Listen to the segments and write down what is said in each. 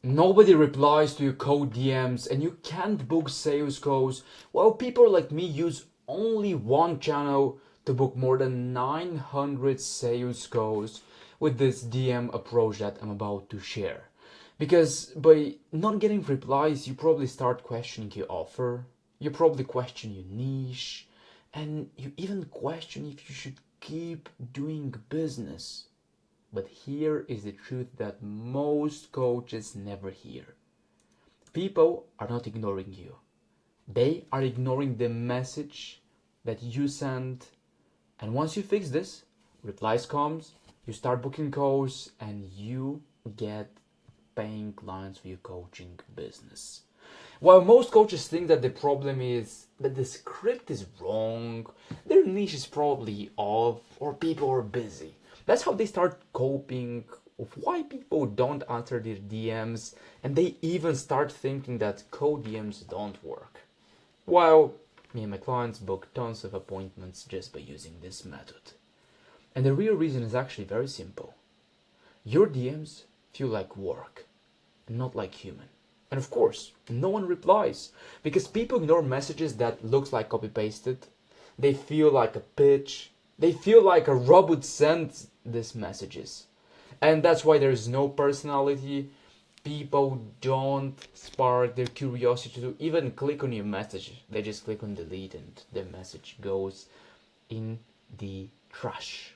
Nobody replies to your cold DMs and you can't book sales calls, while people like me use only one channel to book more than 900 sales calls with this DM approach that I'm about to share. Because by not getting replies, you probably start questioning your offer, you probably question your niche, and you even question if you should keep doing business. But here is the truth that most coaches never hear. People are not ignoring you. They are ignoring the message that you send. And once you fix this, replies comes, you start booking calls, and you get paying clients for your coaching business. While most coaches think that the problem is that the script is wrong, their niche is probably off, or people are busy. That's how they start coping of why people don't answer their DMs, and they even start thinking that cold DMs don't work. While me and my clients book tons of appointments just by using this method. And the real reason is actually very simple. Your DMs feel like work, and not like human. And of course, no one replies because people ignore messages that looks like copy pasted. They feel like a pitch. They feel like a robot sent these messages. And that's why there is no personality. People don't spark their curiosity to even click on your message. They just click on delete and the message goes in the trash.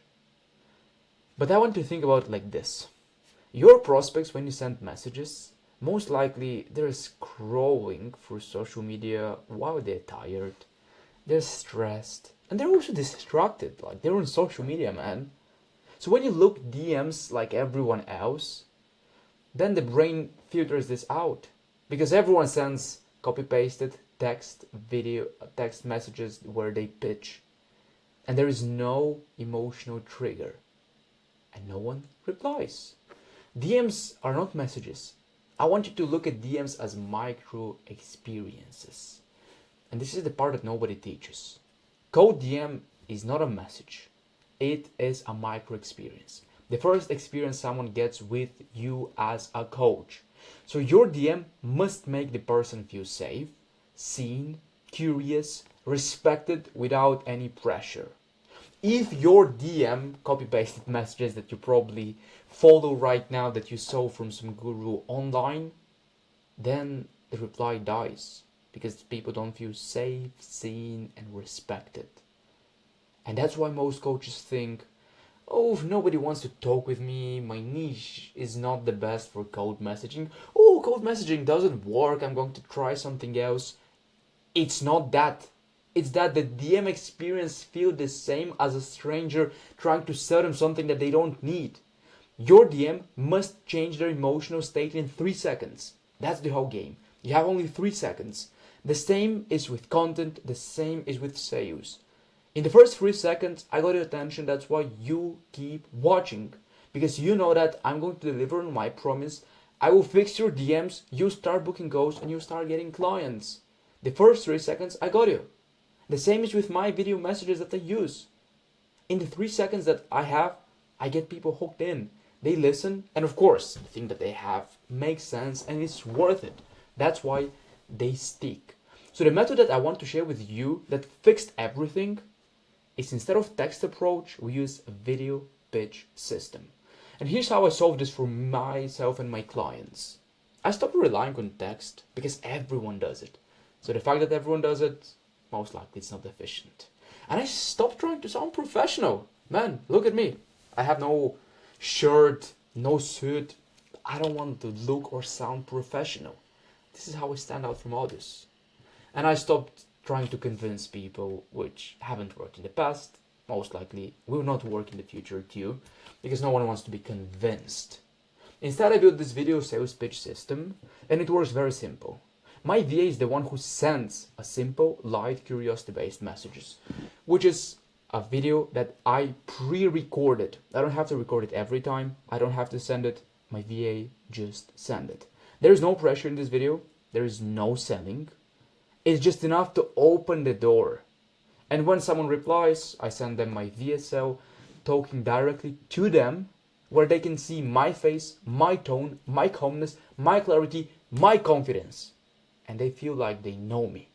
But I want to think about it like this. Your prospects, when you send messages, most likely they're scrolling through social media while they're tired, they're stressed, and they're also distracted. Like they're on social media, man. So when you look DMs like everyone else, then the brain filters this out because everyone sends copy pasted text messages where they pitch, and there is no emotional trigger, and no one replies. DMs are not messages. I want you to look at DMs as micro experiences. And this is the part that nobody teaches. Cold DM is not a message. It is a micro experience. The first experience someone gets with you as a coach. So your DM must make the person feel safe, seen, curious, respected without any pressure. If your DM copy pasted messages that you probably follow right now that you saw from some guru online, then the reply dies because people don't feel safe, seen, and respected. And that's why most coaches think, oh, if nobody wants to talk with me, my niche is not the best for cold messaging. Oh, cold messaging doesn't work, I'm going to try something else. It's not that. It's that the DM experience feels the same as a stranger trying to sell them something that they don't need. Your DM must change their emotional state in 3 seconds. That's the whole game. You have only 3 seconds. The same is with content, the same is with sales. In the first 3 seconds, I got your attention, that's why you keep watching. Because you know that I'm going to deliver on my promise. I will fix your DMs, you start booking calls, and you start getting clients. The first 3 seconds, I got you. The same is with my video messages that I use. In the 3 seconds that I have, I get people hooked in. They listen, and of course, the thing that they have makes sense and it's worth it. That's why they stick. So the method that I want to share with you that fixed everything is, instead of text approach, we use a video pitch system. And here's how I solve this for myself and my clients. I stopped relying on text because everyone does it. So the fact that everyone does it, most likely it's not efficient. And I stopped trying to sound professional. Man, look at me. I have no shirt, no suit. I don't want to look or sound professional. This is how I stand out from others. And I stopped trying to convince people, which haven't worked in the past, most likely will not work in the future too, because no one wants to be convinced. Instead, I built this video sales pitch system, and it works very simple. My VA is the one who sends a simple, light, curiosity-based messages, which is a video that I pre-recorded. I don't have to record it every time. I don't have to send it. My VA just send it. There is no pressure in this video. There is no selling. It's just enough to open the door. And when someone replies, I send them my VSL talking directly to them where they can see my face, my tone, my calmness, my clarity, my confidence. And they feel like they know me.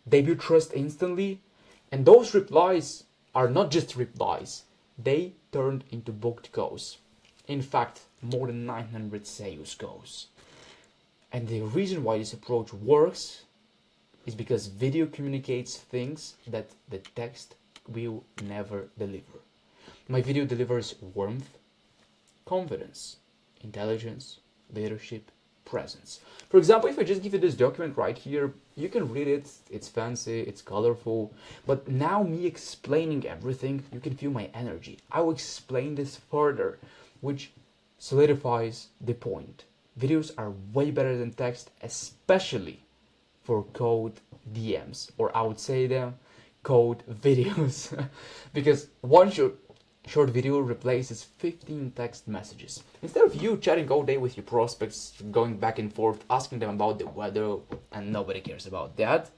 They build trust instantly, and those replies are not just replies, they turned into booked goals. In fact, more than 900 sales goals. And the reason why this approach works is because video communicates things that the text will never deliver. My video delivers warmth, confidence, intelligence, leadership, presence. For example, if I just give you this document right here, you can read it, it's fancy, it's colorful, but now me explaining everything, you can feel my energy. I will explain this further, which solidifies the point. Videos are way better than text, especially for code DMs, or I would say them code videos, because one short video replaces 15 text messages. Instead of you chatting all day with your prospects, going back and forth, asking them about the weather, and nobody cares about that,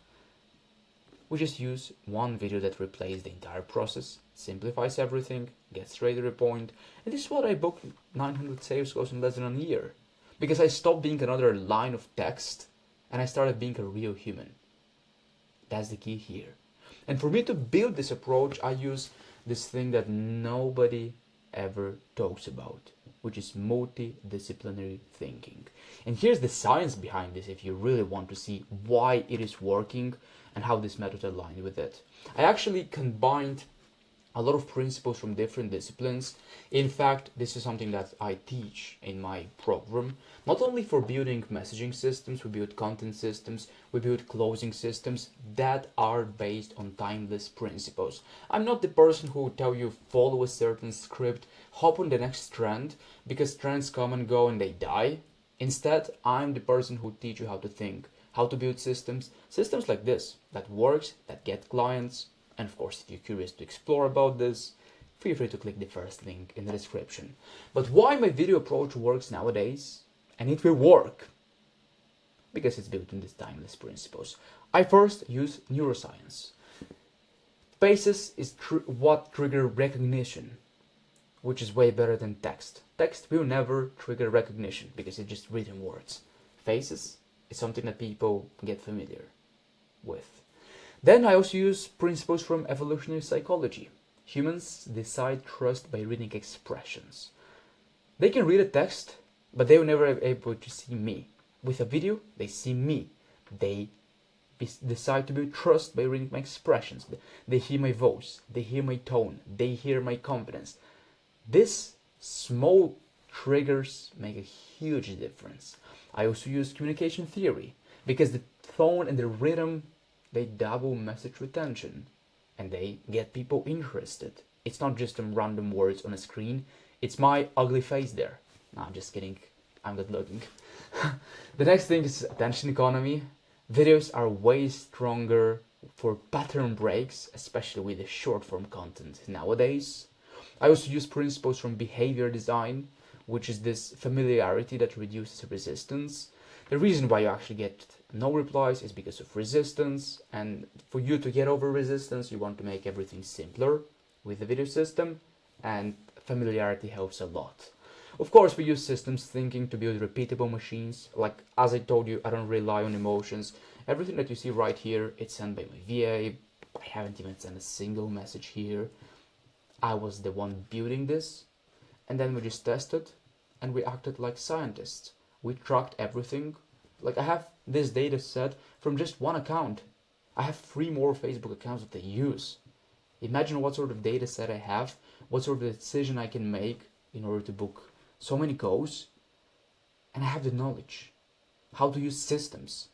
we just use one video that replaces the entire process, simplifies everything, gets straight to the point, and this is what I booked 900 sales goals in less than a year. Because I stopped being another line of text and I started being a real human. That's the key here. And for me to build this approach, I use this thing that nobody ever talks about, which is multidisciplinary thinking. And here's the science behind this if you really want to see why it is working and how this method aligned with it. I actually combined a lot of principles from different disciplines. In fact, this is something that I teach in my program. Not only for building messaging systems, we build content systems, we build closing systems that are based on timeless principles. I'm not the person who will tell you follow a certain script, hop on the next trend, because trends come and go and they die. Instead, I'm the person who teach you how to think, how to build systems like this, that works, that get clients. And of course, if you're curious to explore about this, feel free to click the first link in the description. But why my video approach works nowadays, and it will work, because it's built on these timeless principles. I first use neuroscience. Faces is what trigger recognition, which is way better than text. Text will never trigger recognition because it's just written words. Faces is something that people get familiar with. Then I also use principles from evolutionary psychology. Humans decide trust by reading expressions. They can read a text, but they will never be able to see me. With a video, they see me. They decide to build trust by reading my expressions. They hear my voice, they hear my tone, they hear my confidence. These small triggers make a huge difference. I also use communication theory, because the tone and the rhythm, they double message retention and they get people interested. It's not just some random words on a screen, it's my ugly face there. No, I'm just kidding, I'm good looking. The next thing is attention economy. Videos are way stronger for pattern breaks, especially with the short form content nowadays. I also use principles from behavior design, which is this familiarity that reduces resistance. The reason why you actually get no replies is because of resistance, and for you to get over resistance, you want to make everything simpler with the video system, and familiarity helps a lot. Of course, we use systems thinking to build repeatable machines. Like, as I told you, I don't rely on emotions. Everything that you see right here, it's sent by my VA. I haven't even sent a single message here. I was the one building this, and then we just tested, and we acted like scientists. We tracked everything. Like, I have this data set from just one account. I have 3 more Facebook accounts that I use. Imagine what sort of data set I have, what sort of decision I can make in order to book so many goals. And I have the knowledge, how to use systems,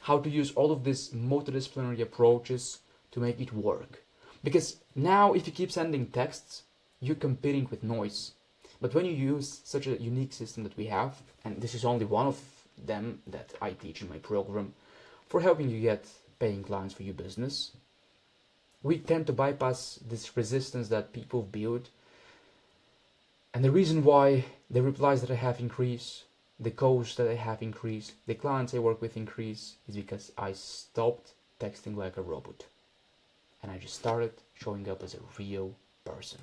how to use all of these multidisciplinary approaches to make it work. Because now if you keep sending texts, you're competing with noise. But when you use such a unique system that we have, and this is only one of them that I teach in my program for helping you get paying clients for your business, we tend to bypass this resistance that people build. And the reason why the replies that I have increase, the calls that I have increase, the clients I work with increase, is because I stopped texting like a robot and I just started showing up as a real person.